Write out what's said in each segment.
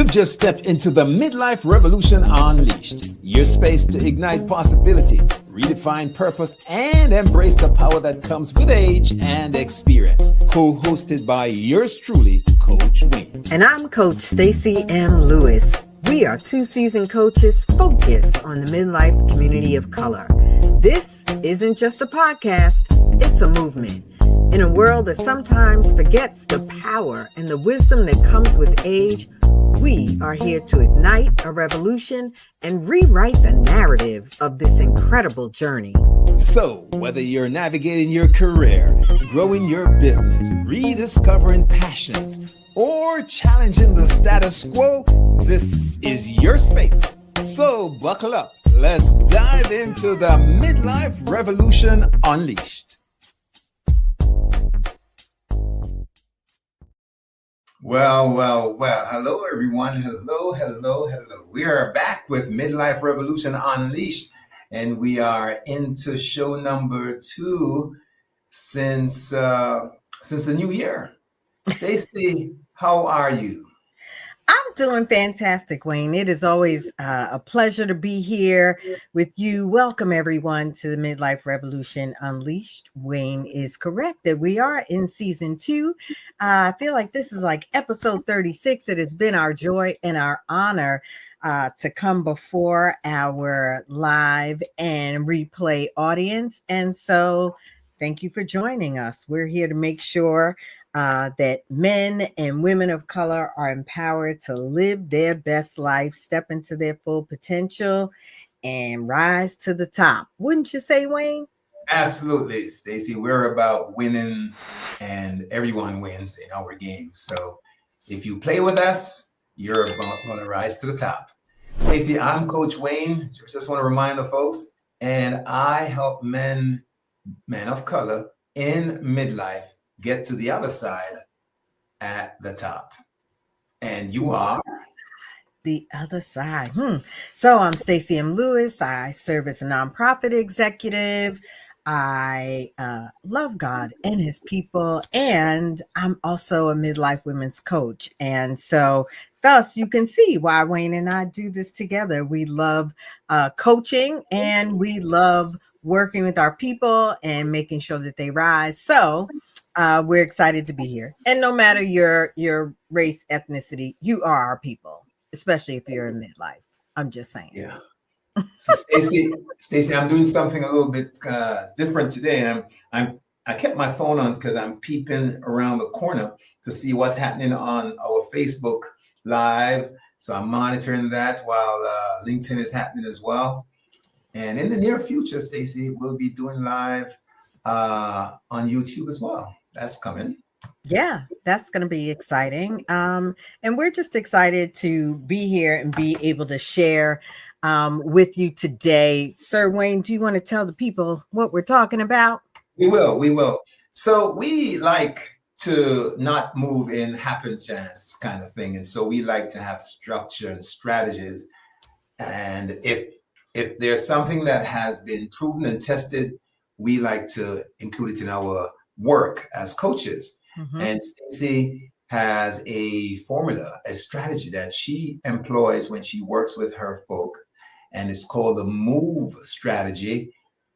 You've just stepped into the Midlife Revolution Unleashed, your space to ignite possibility, redefine purpose, and embrace the power that comes with age and experience. Co-hosted by yours truly, Coach Wayne. And I'm Coach Stacy M. Lewis. We are two seasoned coaches focused on the midlife community of color. This isn't just a podcast, it's a movement. In a world that sometimes forgets the power and the wisdom that comes with age, we are here to ignite a revolution and rewrite the narrative of this incredible journey. So, whether you're navigating your career, growing your business, rediscovering passions, or challenging the status quo, this is your space. So, buckle up. Let's dive into the Midlife Revolution Unleashed. Well. Hello, everyone. Hello. We are back with Midlife Revolution Unleashed, and we are into show number 2 since the new year. Stacy, how are you? I'm doing fantastic, Wayne. It is always a pleasure to be here with you. Welcome, everyone, to the Midlife Revolution Unleashed. Wayne is correct that we are in season 2. I feel like this is like episode 36. It has been our joy and our honor to come before our live and replay audience. And so thank you for joining us. We're here to make sure that men and women of color are empowered to live their best life, step into their full potential, and rise to the top. Wouldn't you say, Wayne? Absolutely, Stacy. We're about winning, and everyone wins in our game. So if you play with us, you're going to rise to the top. Stacy, I'm Coach Wayne. Just want to remind the folks, and I help men of color in midlife get to the other side at the top. And you are? The other side. So I'm Stacy M. Lewis. I serve as a nonprofit executive. I love God and his people. And I'm also a midlife women's coach. And so thus you can see why Wayne and I do this together. We love coaching and we love working with our people and making sure that they rise. So we're excited to be here. And no matter your race, ethnicity, you are our people, especially if you're in midlife. I'm just saying. Yeah. So Stacy, I'm doing something a little bit different today. I kept my phone on because I'm peeping around the corner to see what's happening on our Facebook Live. So I'm monitoring that while LinkedIn is happening as well. And in the near future, Stacy, we'll be doing live on YouTube as well. That's coming. Yeah, that's going to be exciting. And we're just excited to be here and be able to share with you today. Sir Wayne, do you want to tell the people what we're talking about? We will. So we like to not move in happen chance kind of thing. And so we like to have structure and strategies. And if there's something that has been proven and tested, we like to include it in our work as coaches. Mm-hmm. And Stacy has a formula, a strategy that she employs when she works with her folk, and it's called the MOVE strategy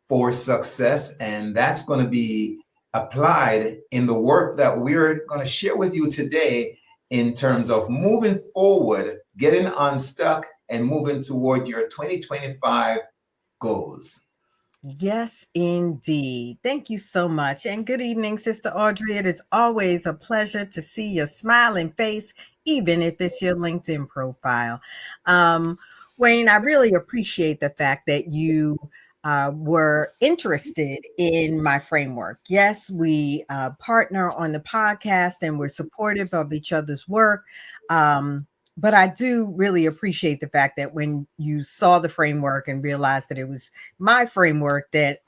for success. And that's going to be applied in the work that we're going to share with you today in terms of moving forward, getting unstuck, and moving toward your 2025 goals. Yes, indeed. Thank you so much. And good evening, Sister Audrey. It is always a pleasure to see your smiling face, even if it's your LinkedIn profile. Wayne, I really appreciate the fact that you were interested in my framework. Yes, we partner on the podcast and we're supportive of each other's work. But I do really appreciate the fact that when you saw the framework and realized that it was my framework, that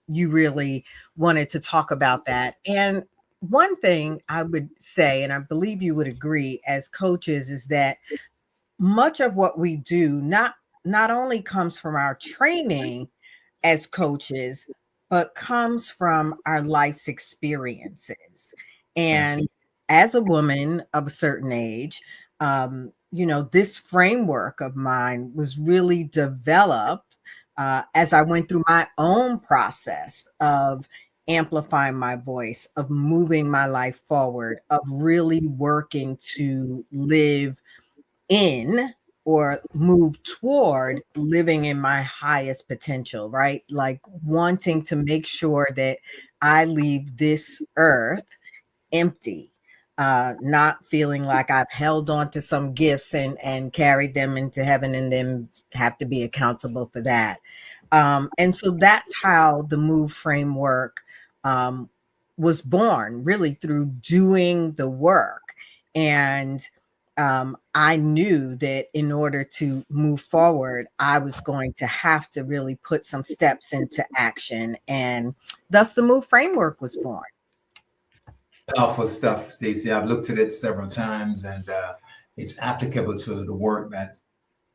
you really wanted to talk about that. And one thing I would say, and I believe you would agree as coaches, is that much of what we do not only comes from our training as coaches, but comes from our life's experiences. And as a woman of a certain age, this framework of mine was really developed as I went through my own process of amplifying my voice, of moving my life forward, of really working to live in or move toward living in my highest potential, right? Like wanting to make sure that I leave this earth empty, not feeling like I've held on to some gifts and carried them into heaven and then have to be accountable for that. And so that's how the move framework um, was born, really through doing the work. And I knew that in order to move forward, I was going to have to really put some steps into action. And thus the move framework was born. Powerful stuff, Stacey. I've looked at it several times, and it's applicable to the work that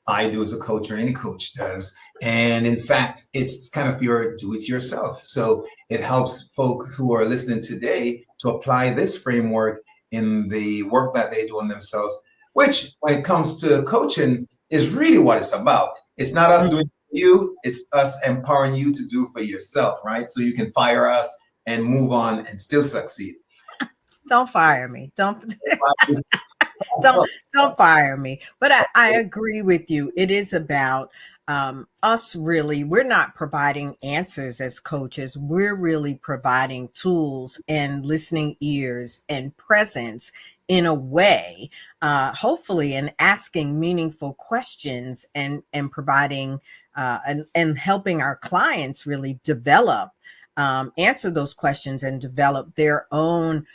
I do as a coach or any coach does. And in fact, it's kind of your do it yourself. So it helps folks who are listening today to apply this framework in the work that they do on themselves, which when it comes to coaching is really what it's about. It's not us doing it for you, it's us empowering you to do for yourself, right? So you can fire us and move on and still succeed. Don't fire me. Don't fire me. But I agree with you. It is about us really. We're not providing answers as coaches. We're really providing tools and listening ears and presence in a way, hopefully, and asking meaningful questions and providing and helping our clients really develop, answer those questions and develop their own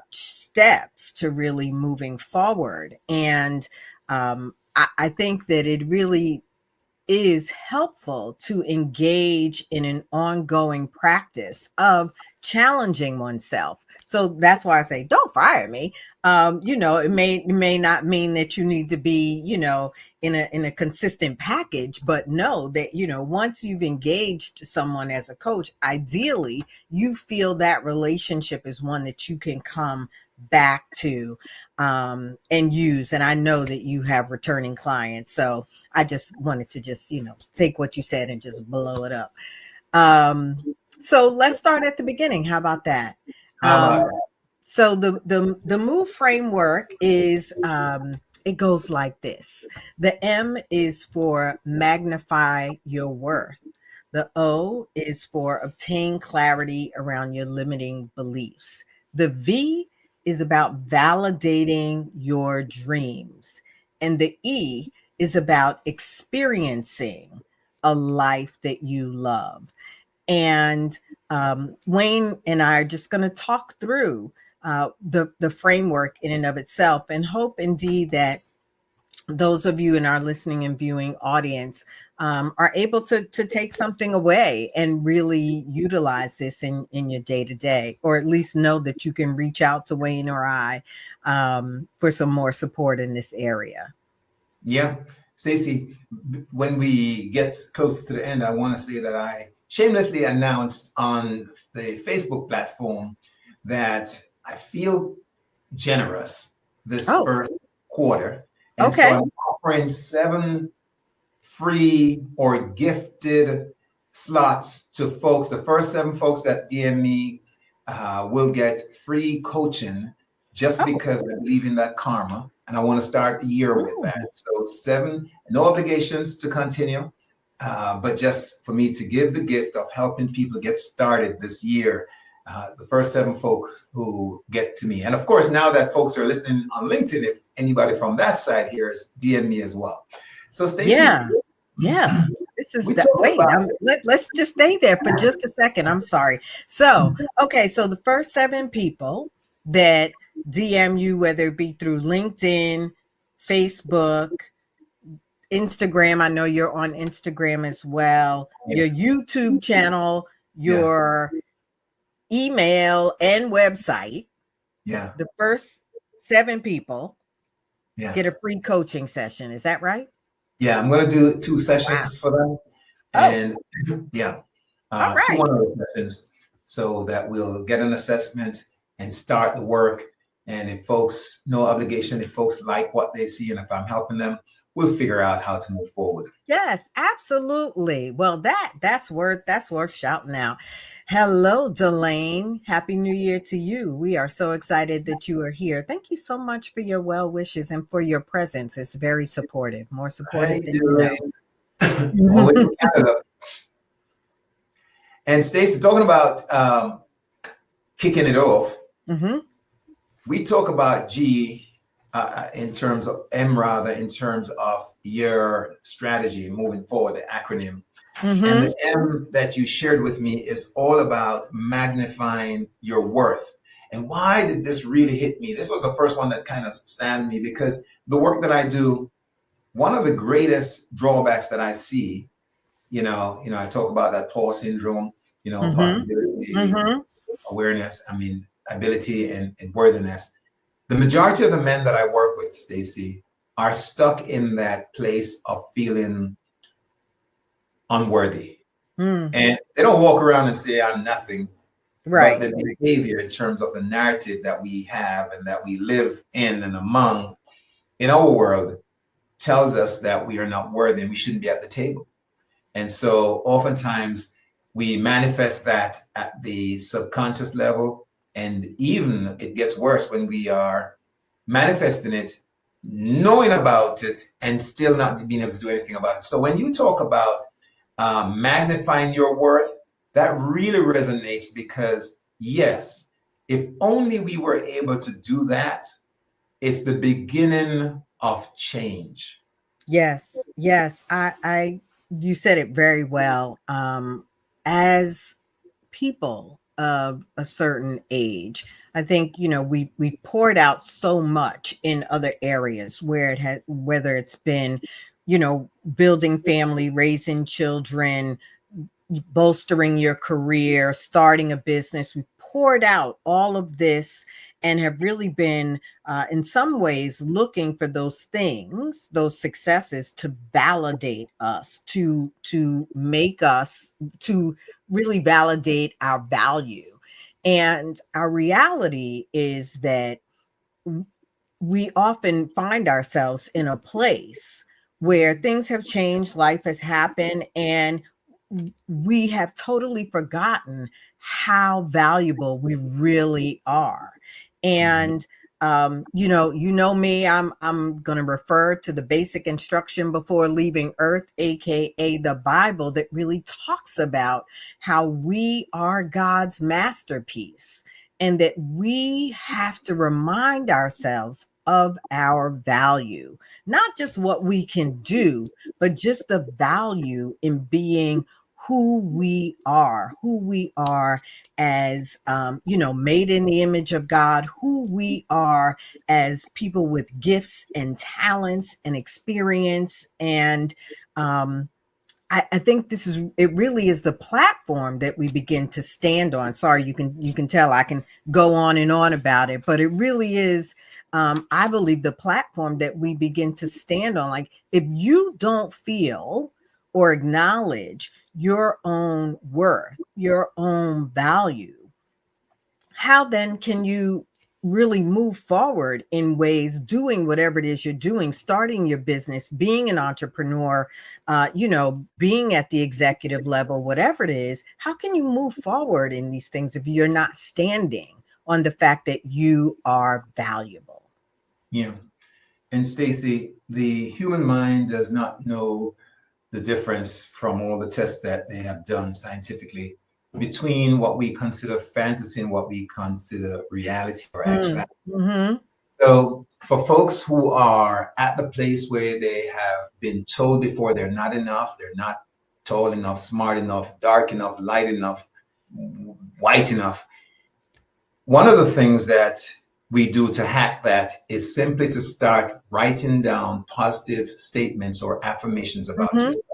steps to really moving forward. And I think that it really is helpful to engage in an ongoing practice of challenging oneself. So that's why I say, don't fire me. It may not mean that you need to be, in a consistent package, but know that, once you've engaged someone as a coach, ideally you feel that relationship is one that you can come back to and use. And I know that you have returning clients. So I just wanted to just, take what you said and just blow it up. So let's start at the beginning. How about that? How Um, about that? so the move framework is it goes like this. The M is for magnify your worth. The O is for obtain clarity around your limiting beliefs. The V is about validating your dreams. And the E is about experiencing a life that you love. And Wayne and I are just going to talk through the framework in and of itself, and hope indeed that those of you in our listening and viewing audience are able to take something away and really utilize this in your day to day, or at least know that you can reach out to Wayne or I for some more support in this area. Yeah, Stacey, when we get close to the end, I want to say that I shamelessly announced on the Facebook platform that I feel generous this Oh, first quarter. And so okay. I'm offering 7 free or gifted slots to folks. The first 7 folks that DM me will get free coaching just Oh, because I believe in that karma. And I want to start the year with ooh, that. So 7, no obligations to continue, but just for me to give the gift of helping people get started this year. The first 7 folks who get to me. And of course, now that folks are listening on LinkedIn, if anybody from that side here is DM me as well. So Stacey, yeah. Yeah. This is we the talked wait, about let's just stay there for just a second. I'm sorry. So, okay, so the first 7 people that DM you, whether it be through LinkedIn, Facebook, Instagram, I know you're on Instagram as well, yeah, your YouTube channel, yeah, your email and website, yeah, the first 7 people yeah, get a free coaching session. Is that right? yeah. I'm gonna do 2 Wow. sessions for them, Oh, and yeah, all 2 right. 1-hour sessions, so that we'll get an assessment and start the work. And if folks, no obligation, if folks like what they see and if I'm helping them, we'll figure out how to move forward. Yes, absolutely. Well, that's worth shouting out. Hello, Delane. Happy New Year to you. We are so excited that you are here. Thank you so much for your well wishes and for your presence. It's very supportive, more Hi, supportive than you know. Dylan. All the way from Canada. And Stacey, talking about kicking it off, Hmm. we talk about G in terms of M, rather, in terms of your strategy moving forward, the acronym. And Hmm. the M that you shared with me is all about magnifying your worth. And why did this really hit me? This was the first one that kind of stand me because the work that I do, one of the greatest drawbacks that I see, I talk about that Paul syndrome, Hmm. possibility, Hmm. awareness, ability and worthiness. The majority of the men that I work with, Stacy, are stuck in that place of feeling unworthy. Mm. And they don't walk around and say, I'm nothing, but Right. the behavior in terms of the narrative that we have and that we live in and among in our world tells us that we are not worthy and we shouldn't be at the table. And so oftentimes we manifest that at the subconscious level. And even it gets worse when we are manifesting it, knowing about it, and still not being able to do anything about it. So when you talk about magnifying your worth, that really resonates because, yes, if only we were able to do that, it's the beginning of change. Yes. Yes. You said it very well. As people of a certain age, I think, we poured out so much in other areas where it had, whether it's been, building family, raising children, bolstering your career, starting a business. We poured out all of this and have really been, in some ways, looking for those things, those successes to validate us, to make us, to really validate our value. And our reality is that we often find ourselves in a place where things have changed, life has happened, and we have totally forgotten how valuable we really are. Mhm. And me, I'm going to refer to the basic instruction before leaving earth, aka the Bible, that really talks about how we are God's masterpiece and that we have to remind ourselves of our value, not just what we can do, but just the value in being who we are as, made in the image of God, who we are as people with gifts and talents and experience. And I think it really is the platform that we begin to stand on. Sorry, you can tell I can go on and on about it, but it really is, I believe, the platform that we begin to stand on. Like, if you don't feel or acknowledge your own worth, your own value, how then can you really move forward in ways, doing whatever it is you're doing, starting your business, being an entrepreneur, being at the executive level, whatever it is? How can you move forward in these things if you're not standing on the fact that you are valuable? Yeah. And Stacy, the human mind does not know the difference from all the tests that they have done scientifically between what we consider fantasy and what we consider reality or Mm. actuality. Hmm. So, for folks who are at the place where they have been told before they're not enough, they're not tall enough, smart enough, dark enough, light enough, white enough, one of the things that we do to hack that is simply to start writing down positive statements or affirmations about Hmm. yourself.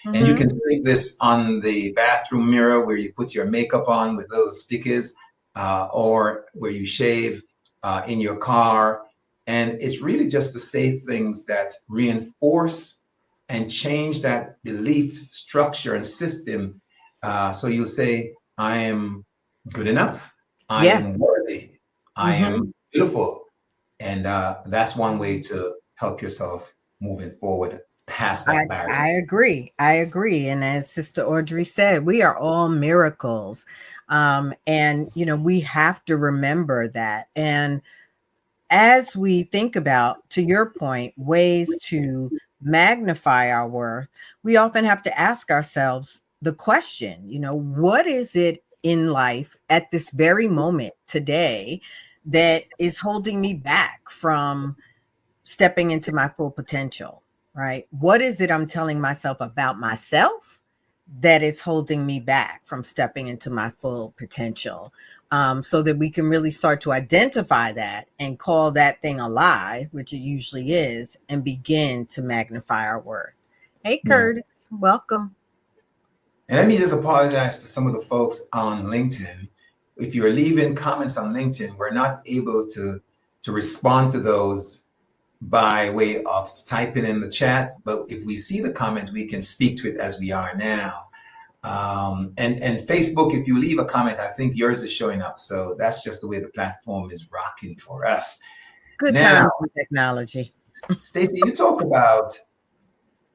And you Hmm. can see this on the bathroom mirror where you put your makeup on with little stickers, or where you shave, in your car. And it's really just to say things that reinforce and change that belief structure and system. So you'll say, I am good enough. I Yeah. am worthy. I Hmm. am Beautiful. And that's one way to help yourself moving forward past I that barrier. I agree. I agree. And as Sister Audrey said, we are all miracles. And we have to remember that. And as we think about, to your point, ways to magnify our worth, we often have to ask ourselves the question, what is it in life at this very moment today that is holding me back from stepping into my full potential, right? What is it I'm telling myself about myself that is holding me back from stepping into my full potential? So that we can really start to identify that and call that thing a lie, which it usually is, and begin to magnify our worth. Hey, Yeah. Curtis, welcome. And let me just apologize to some of the folks on LinkedIn. If you're leaving comments on LinkedIn, we're not able to respond to those by way of typing in the chat. But if we see the comment, we can speak to it as we are now. And Facebook, if you leave a comment, I think yours is showing up. So that's just the way the platform is rocking for us. Good Now, times with technology. Stacy, you talked about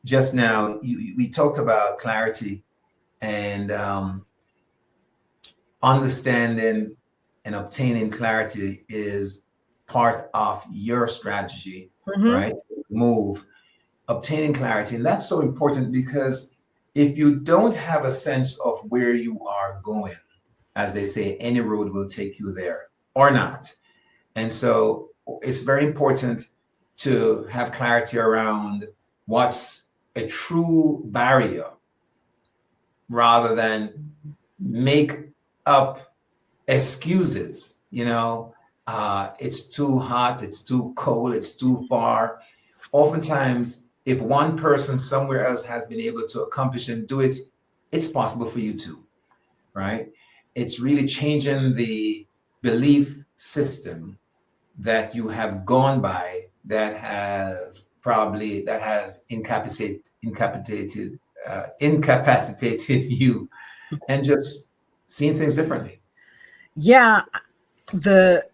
just now, we talked about clarity and understanding and obtaining clarity is part of your strategy, Mm-hmm. right? Move, obtaining clarity. And that's so important because if you don't have a sense of where you are going, as they say, any road will take you there or not. And so it's very important to have clarity around what's a true barrier rather than make up excuses. It's too hot, it's too cold, it's too far. Oftentimes, if one person somewhere else has been able to accomplish and do it, it's possible for you too, right? It's really changing the belief system that you have gone by that has incapacitated you and just seeing things differently. Yeah, the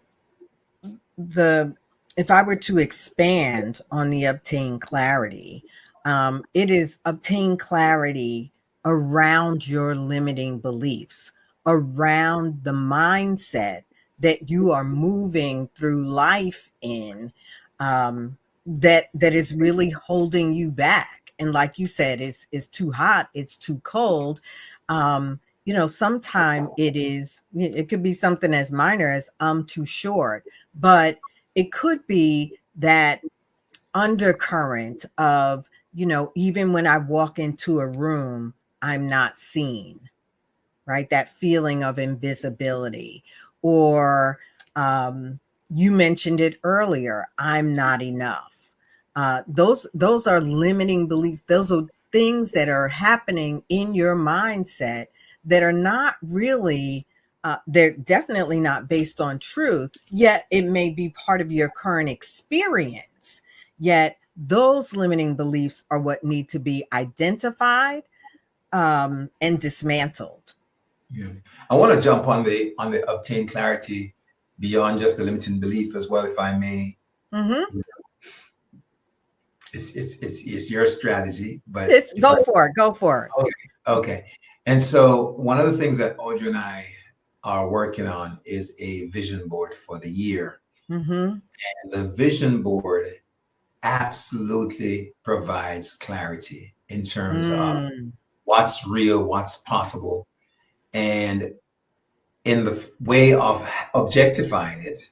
the if I were to expand on the obtain clarity, it is obtain clarity around your limiting beliefs, around the mindset that you are moving through life in, that is really holding you back. And like you said, is too hot, it's too cold. Sometime it could be something as minor as I'm too short, but it could be that undercurrent of, even when I walk into a room, I'm not seen, right? That feeling of invisibility. Or you mentioned it earlier, I'm not enough. Those are limiting beliefs. Those are things that are happening in your mindset that are not really, they're definitely not based on truth, yet it may be part of your current experience. Yet those limiting beliefs are what need to be identified, and dismantled. Yeah. I want to jump on the obtain clarity beyond just the limiting belief as well, if I may. Mm-hmm. It's your strategy, but It's if I go for it. Go for it. okay, okay. And so one of the things that Audrey and I are working on is a vision board for the year. Mm-hmm. And the vision board absolutely provides clarity in terms of Mm. what's real, what's possible, and in the way of objectifying it,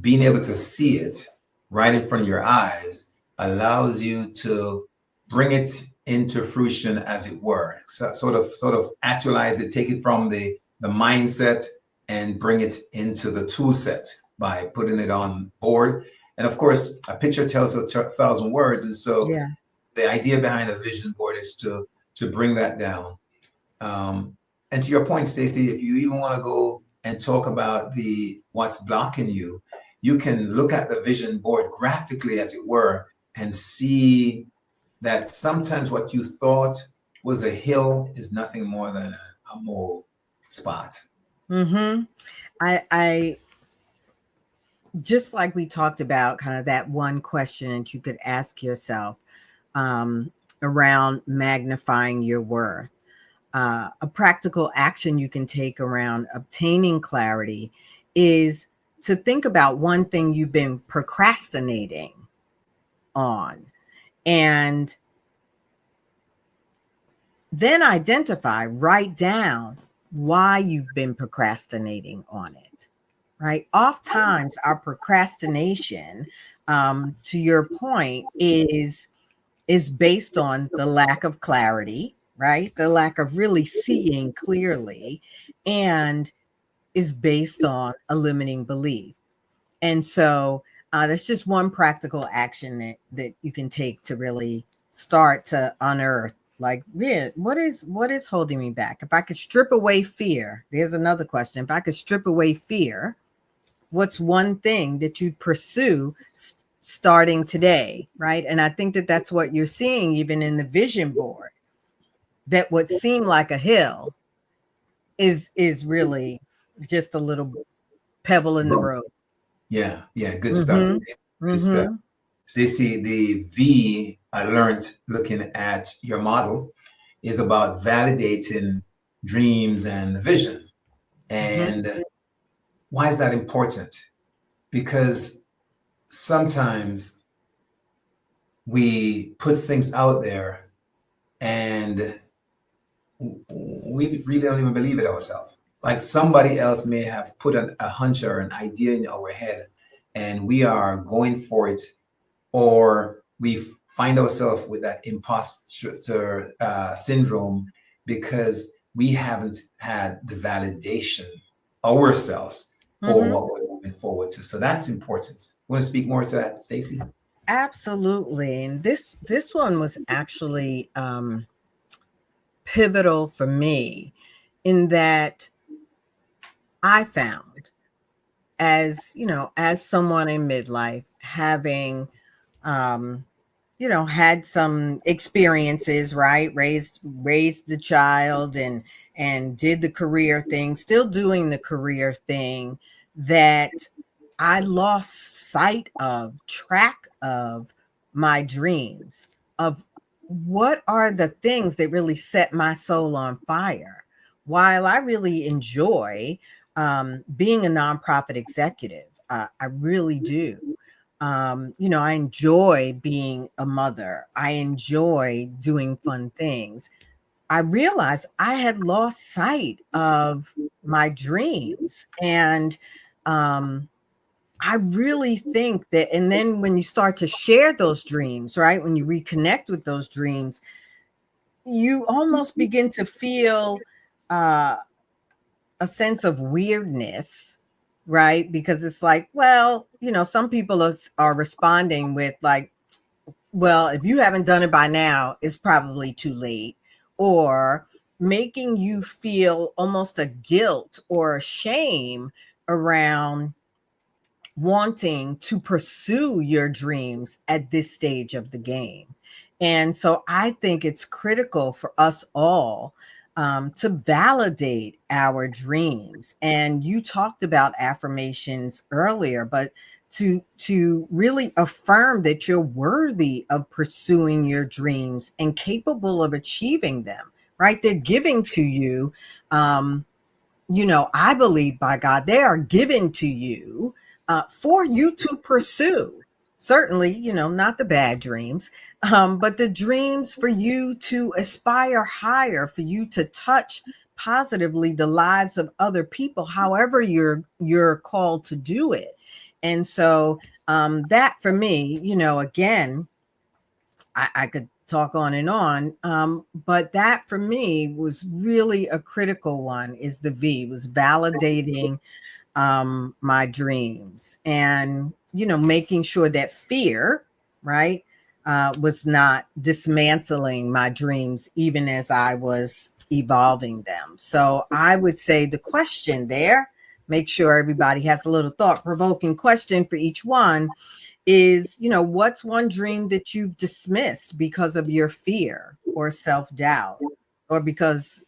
being able to see it right in front of your eyes allows you to bring it into fruition, as it were. So sort of actualize it, take it from the mindset and bring it into the tool set by putting it on board. And of course, a picture tells a thousand words. And so Yeah. the idea behind a vision board is to bring that down. And to your point, Stacy, if you even want to go and talk about the what's blocking you, you can look at the vision board graphically, as it were, and see that sometimes what you thought was a hill is nothing more than a mole spot. Mm-hmm. I just like we talked about, kind of that one question that you could ask yourself um, around magnifying your worth. A practical action you can take around obtaining clarity is to think about one thing you've been procrastinating on, and then identify, write down why you've been procrastinating on it, right? Oftentimes, our procrastination, to your point, is based on the lack of clarity, right? The lack of really seeing clearly, and is based on a limiting belief. And so that's just one practical action that you can take to really start to unearth, like, yeah, what is holding me back? If I could strip away fear, there's another question. If I could strip away fear, what's one thing that you'd pursue starting today, right? And I think that that's what you're seeing even in the vision board, that what seemed like a hill is really just a little pebble in the road. Yeah, yeah, good stuff. Mm-hmm. Good stuff. Mm-hmm. Stacy, the V I learned looking at your model is about validating dreams and the vision. Mm-hmm. And why is that important? Because sometimes we put things out there and we really don't even believe it ourselves. Like somebody else may have put a hunch or an idea in our head, and we are going for it, or we find ourselves with that imposter syndrome because we haven't had the validation ourselves for Mm-hmm. what we're moving forward to. So that's important. Want to speak more to that, Stacy? Absolutely. And this one was actually pivotal for me, in that I found, as you know, as someone in midlife, having um had some experiences, right? Raised the child, and did the career thing, still doing the career thing, that I lost sight of, track of my dreams, of what are the things that really set my soul on fire. While I really enjoy being a nonprofit executive, I really do. I enjoy being a mother. I enjoy doing fun things. I realized I had lost sight of my dreams. And um, I really think that, and then when you start to share those dreams, right, when you reconnect with those dreams, you almost begin to feel uh, a sense of weirdness, right? Because it's like, well, some people are responding with, like, well, if you haven't done it by now, it's probably too late. Or making you feel almost a guilt or a shame around wanting to pursue your dreams at this stage of the game. And so I think it's critical for us all to validate our dreams. And you talked about affirmations earlier, but to really affirm that you're worthy of pursuing your dreams and capable of achieving them, right? They're giving to you. I believe, by God, they are given to you for you to pursue. Certainly, not the bad dreams, but the dreams for you to aspire higher, for you to touch positively the lives of other people, however you're called to do it. And so that for me, again, I could talk on and on. But that for me was really a critical one, is the V, was validating my dreams, and, making sure that fear, right, was not dismantling my dreams even as I was evolving them. So I would say the question there, make sure everybody has a little thought provoking question for each one, is, what's one dream that you've dismissed because of your fear or self doubt, or because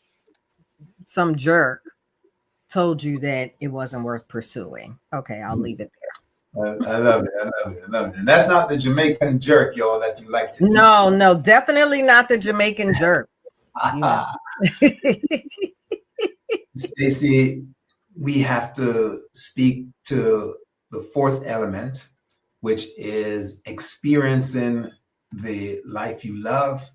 some jerk told you that it wasn't worth pursuing? Okay, I'll leave it there. I love it. I love it. I love it. And that's not the Jamaican jerk, y'all, that you like to eat. No, no, definitely not the Jamaican jerk, you know. Stacy, we have to speak to the fourth element, which is experiencing the life you love.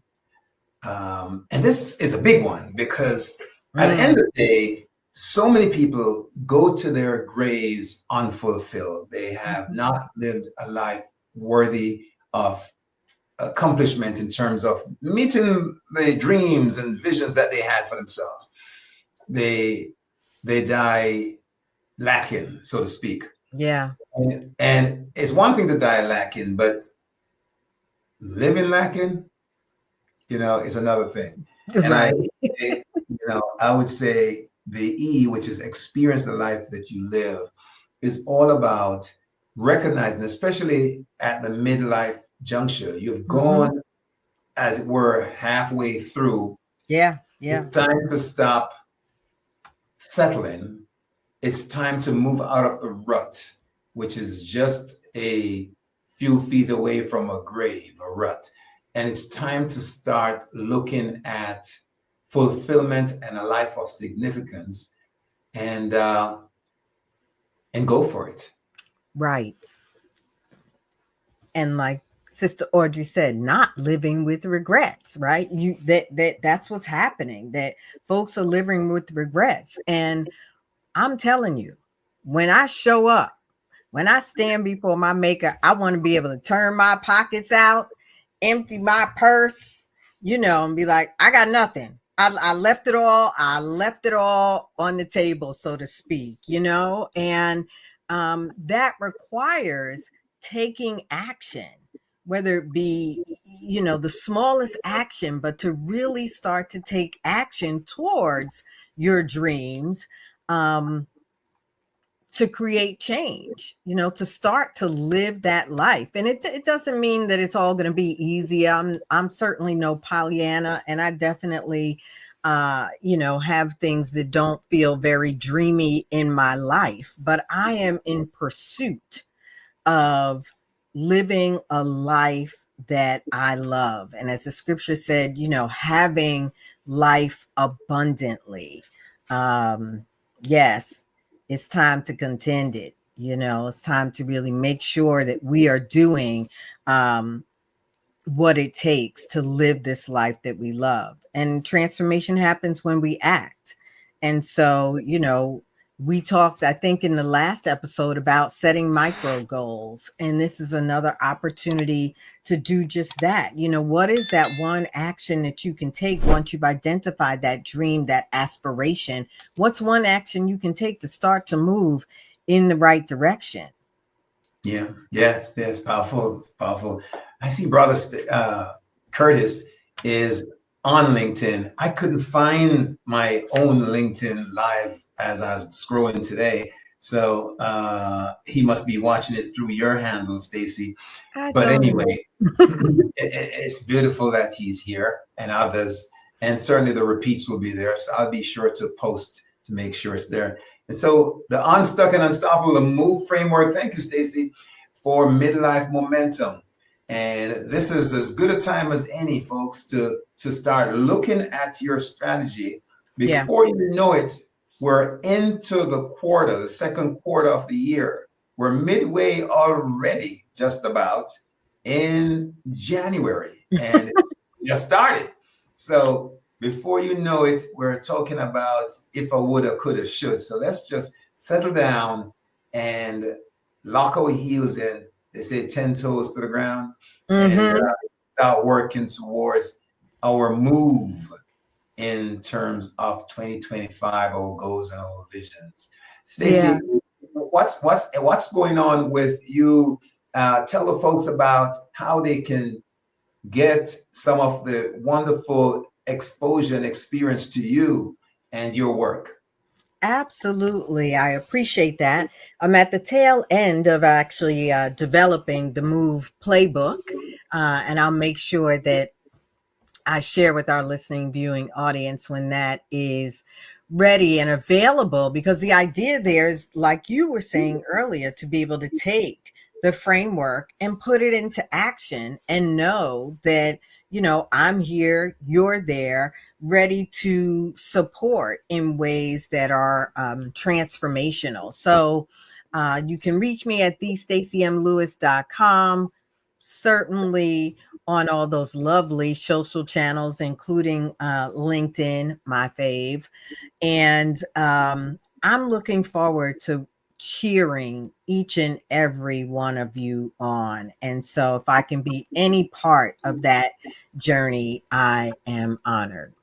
And this is a big one because at the end of the day, so many people go to their graves unfulfilled. They have not lived a life worthy of accomplishment in terms of meeting the dreams and visions that they had for themselves. They die lacking, so to speak. Yeah. And it's one thing to die lacking, but living lacking, is another thing. And Right. I would say the E, which is experience the life that you live, is all about recognizing, especially at the midlife juncture, you've gone, as it were, halfway through. Yeah. Yeah. It's time to stop settling. It's time to move out of the rut, which is just a few feet away from a grave, a rut. And it's time to start looking at fulfillment and a life of significance, and go for it. Right. And like Sister Audrey said, not living with regrets, right? That's what's happening, that folks are living with regrets. And I'm telling you, when I show up, when I stand before my maker, I want to be able to turn my pockets out, empty my purse, and be like, I got nothing. I left it all. I left it all on the table, so to speak, and that requires taking action, whether it be, the smallest action, but to really start to take action towards your dreams. To create change, to start to live that life. And it doesn't mean that it's all going to be easy. I'm certainly no Pollyanna, and I definitely, have things that don't feel very dreamy in my life, but I am in pursuit of living a life that I love. And as the scripture said, having life abundantly. Yes, it's time to contend it. It's time to really make sure that we are doing what it takes to live this life that we love. And transformation happens when we act. And so, we talked, I think, in the last episode about setting micro goals. And this is another opportunity to do just that. What is that one action that you can take once you've identified that dream, that aspiration? What's one action you can take to start to move in the right direction? Yeah. Yes. Yes. Powerful. Powerful. I see brother Curtis is on LinkedIn. I couldn't find my own LinkedIn live as I was scrolling today. So he must be watching it through your handle, Stacy. But anyway, it's beautiful that he's here and others. And certainly the repeats will be there. So I'll be sure to post to make sure it's there. And so the Unstuck and Unstoppable, the MOVE framework. Thank you, Stacy, for midlife momentum. And this is as good a time as any, folks, to start looking at your strategy. Before you know it, we're into the second quarter of the year. We're midway already, just about, in January, and it just started. So before you know it, we're talking about if I woulda, coulda, should. So let's just settle down and lock our heels in. They say 10 toes to the ground, and start working towards our move in terms of 2025, our goals and our visions. Stacy, what's going on with you? Tell the folks about how they can get some of the wonderful exposure and experience to you and your work. Absolutely. I appreciate that. I'm at the tail end of actually developing the MOVE playbook, and I'll make sure that I share with our listening, viewing audience when that is ready and available, because the idea there is, like you were saying earlier, to be able to take the framework and put it into action and know that, I'm here, you're there, ready to support in ways that are transformational. So you can reach me at thestacymlewis.com, certainly on all those lovely social channels, including LinkedIn, my fave. And I'm looking forward to cheering each and every one of you on. And so if I can be any part of that journey, I am honored.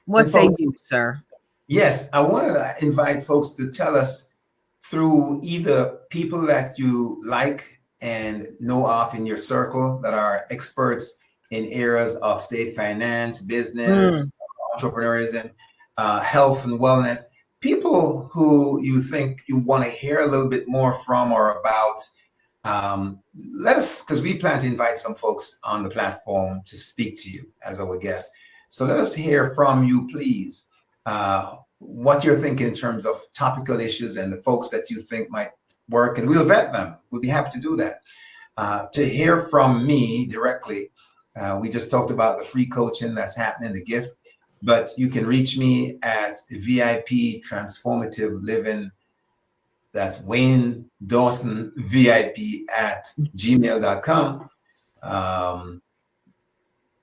What say you, sir? Yes, I want to invite folks to tell us through either people that you like and know of in your circle that are experts in areas of, say, finance, business, entrepreneurism, health and wellness, people who you think you want to hear a little bit more from or about. Let us, because we plan to invite some folks on the platform to speak to you as our guests. So let us hear from you, please. What you're thinking in terms of topical issues and the folks that you think might work, and we'll vet them. We'll be happy to do that. To hear from me directly, we just talked about the free coaching that's happening, the gift, but you can reach me at VIP Transformative Living. That's Wayne Dawson VIP at gmail.com.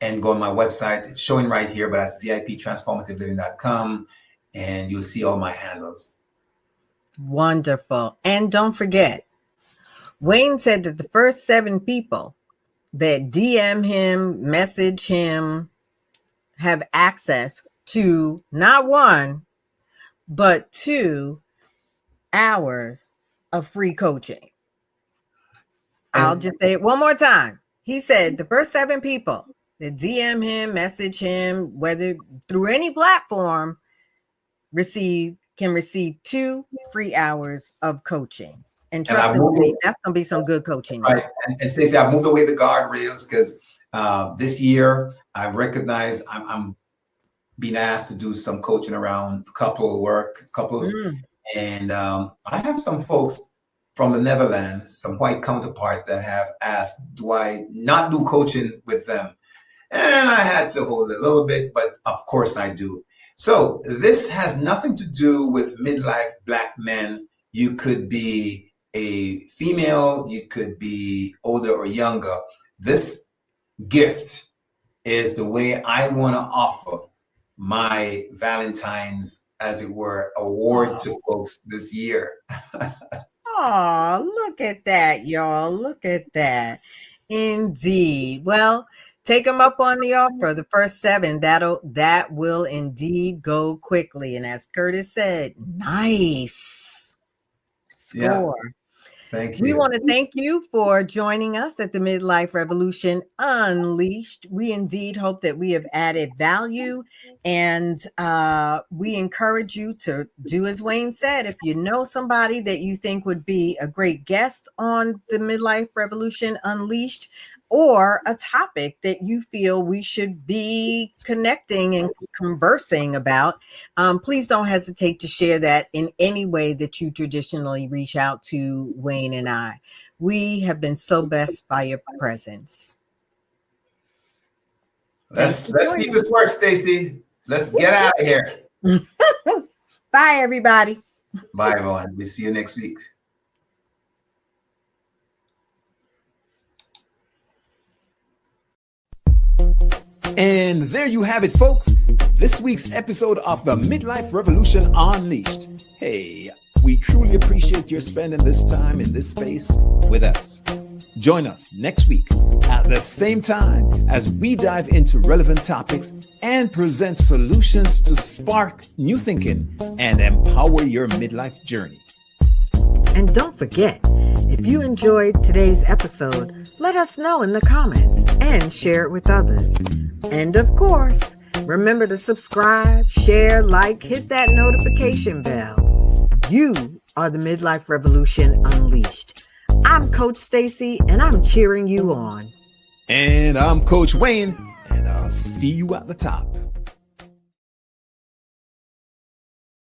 And go on my website. It's showing right here, but that's VIPtransformativeliving.com. And you'll see all my handles. Wonderful. And don't forget, Wayne said that the first 7 people that DM him, message him, have access to not 1, but 2 hours of free coaching. I'll just say it one more time. He said the first 7 people that DM him, message him, whether through any platform, can receive 2 free hours of coaching. And trust me, that's going to be some good coaching. Right. And Stacey, I've moved away the guardrails because this year I've recognized I'm being asked to do some coaching around couples. And I have some folks from the Netherlands, some white counterparts that have asked, do I not do coaching with them? And I had to hold it a little bit, but of course I do. So this has nothing to do with midlife Black men. You could be a female, you could be older or younger. This gift is the way I want to offer my Valentine's, as it were, award to folks this year. Oh, look at that, y'all. Look at that. Indeed. Well, take them up on the offer. The first 7, that will indeed go quickly. And as Curtis said, nice score. Yeah. Thank you. We want to thank you for joining us at the Midlife Revolution Unleashed. We indeed hope that we have added value, and we encourage you to do as Wayne said. If you know somebody that you think would be a great guest on the Midlife Revolution Unleashed, or a topic that you feel we should be connecting and conversing about, please don't hesitate to share that in any way that you traditionally reach out to Wayne and I. We have been so blessed by your presence. Let's see if this works, Stacey. Let's get out of here. Bye, everybody. Bye, everyone. We'll see you next week. And there you have it, folks. This week's episode of the Midlife Revolution Unleashed. Hey, we truly appreciate your spending this time in this space with us. Join us next week at the same time as we dive into relevant topics and present solutions to spark new thinking and empower your midlife journey. And don't forget, if you enjoyed today's episode, let us know in the comments and share it with others. And of course, remember to subscribe, share, like, hit that notification bell. You are the Midlife Revolution Unleashed. I'm Coach Stacy, and I'm cheering you on. And I'm Coach Wayne, and I'll see you at the top.